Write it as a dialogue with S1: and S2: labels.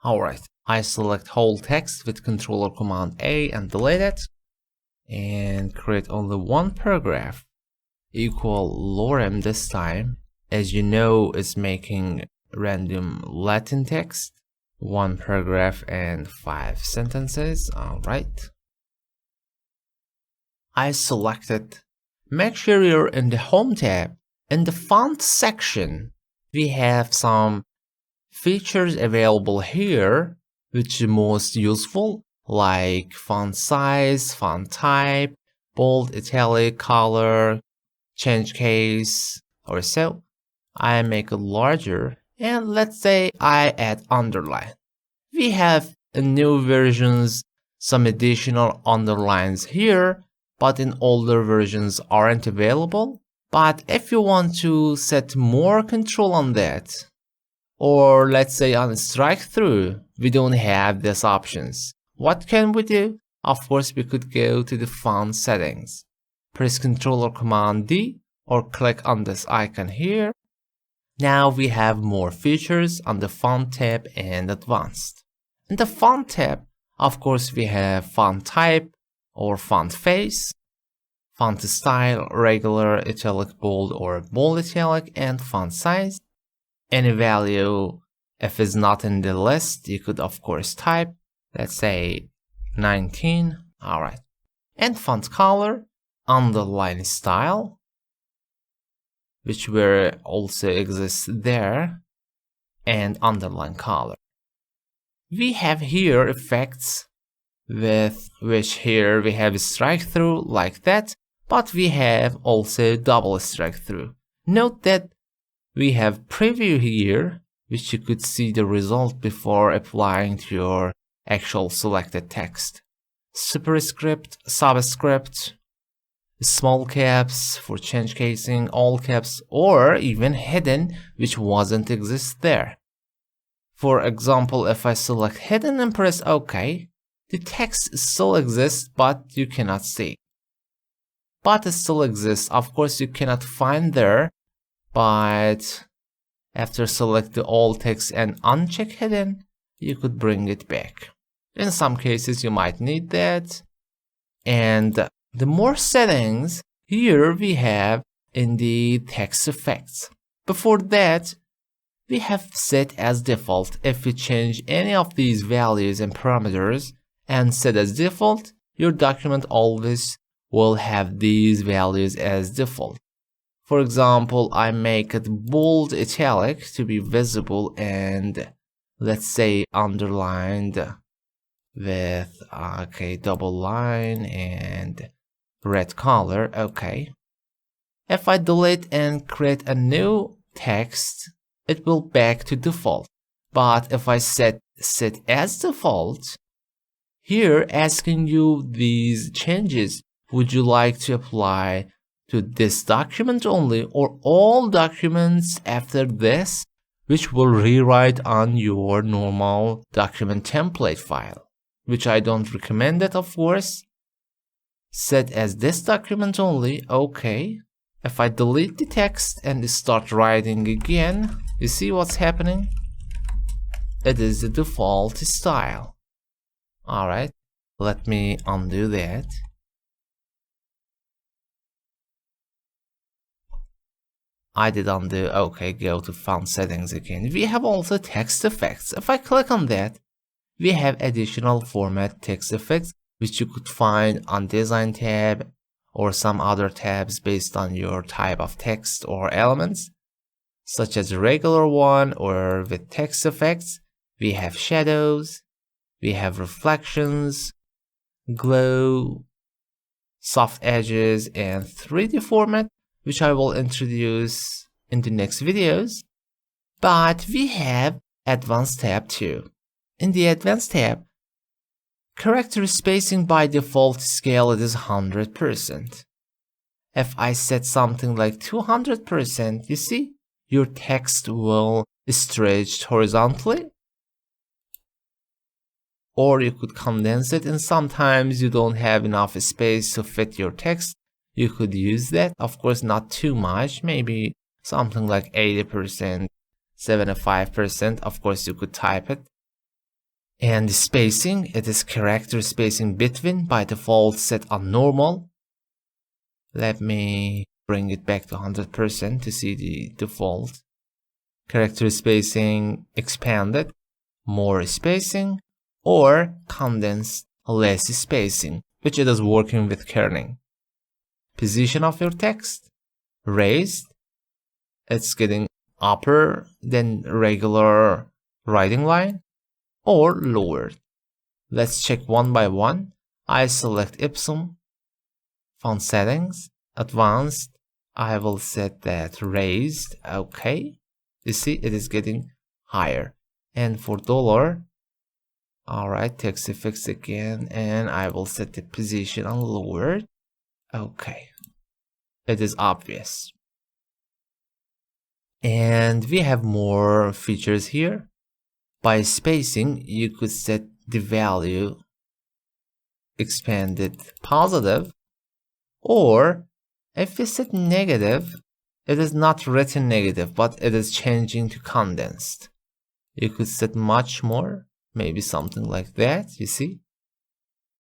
S1: Alright, I select whole text with Controller Command A and delete it, and create only one paragraph, equal lorem this time. As you know, it's making random Latin text, one paragraph and 5 sentences. Alright. I selected. Make sure you're in the Home tab. In the Font section, we have some features available here, which are most useful, like font size, font type, bold, italic, color, change case, or so. I make it larger, and let's say I add underline. We have new versions, some additional underlines here, but in older versions aren't available. But if you want to set more control on that, or let's say on strike through, we don't have these options. What can we do? Of course, we could go to the font settings. Press Ctrl or Command D, or click on this icon here. Now we have more features on the Font tab and Advanced. In the Font tab, of course, we have font type or font face, font style, regular, italic, bold, or bold italic, and font size. Any value, if it's not in the list, you could of course type, let's say 19. Alright. And font color, underline style, which will also exist there, and underline color. We have here effects with which here we have strike through like that, but we have also double strike through. Note that we have preview here, which you could see the result before applying to your actual selected text. Superscript, subscript, small caps for change casing, all caps, or even hidden, which wasn't exist there. For example, if I select hidden and press OK, the text still exists, but you cannot see. But it still exists. Of course, you cannot find there, but after select the all text and uncheck hidden, you could bring it back. In some cases, you might need that. And the more settings, here we have in the text effects. Before that, we have set as default. If you change any of these values and parameters and set as default, your document always will have these values as default. For example, I make it bold italic to be visible and let's say underlined with double line and red color. Okay. If I delete and create a new text, it will back to default. But if I set as default, here asking you these changes, would you like to apply to this document only or all documents after this, which will rewrite on your normal document template file, which I don't recommend it, of course. Set as this document only. Okay. If I delete the text and start writing again, you see what's happening? It is the default style. Alright, let me undo that. I did undo. Okay, go to font settings again. We have also text effects. If I click on that, we have additional format text effects, which you could find on design tab or some other tabs based on your type of text or elements, such as a regular one or with text effects. We have shadows, we have reflections, glow, soft edges, and 3D format, which I will introduce in the next videos. But we have Advanced tab too. In the Advanced tab, character spacing by default scale it is 100%. If I set something like 200%, you see, your text will stretch horizontally. Or you could condense it, and sometimes you don't have enough space to fit your text. You could use that, of course not too much, maybe something like 80%, 75%, of course you could type it. And the spacing, it is character spacing between, by default set on normal. Let me bring it back to 100% to see the default. Character spacing expanded, more spacing, or condensed, less spacing, which it is working with kerning. Position of your text, raised, it's getting upper than regular writing line, or lowered. Let's check one by one. I select Ipsum, font settings, advanced, I will set that raised, okay. You see, it is getting higher. And for dollar, alright, text effects again, and I will set the position on lowered, okay. It is obvious. And we have more features here. By spacing, you could set the value expanded positive, or if we set negative, it is not written negative, but it is changing to condensed. You could set much more, maybe something like that, you see.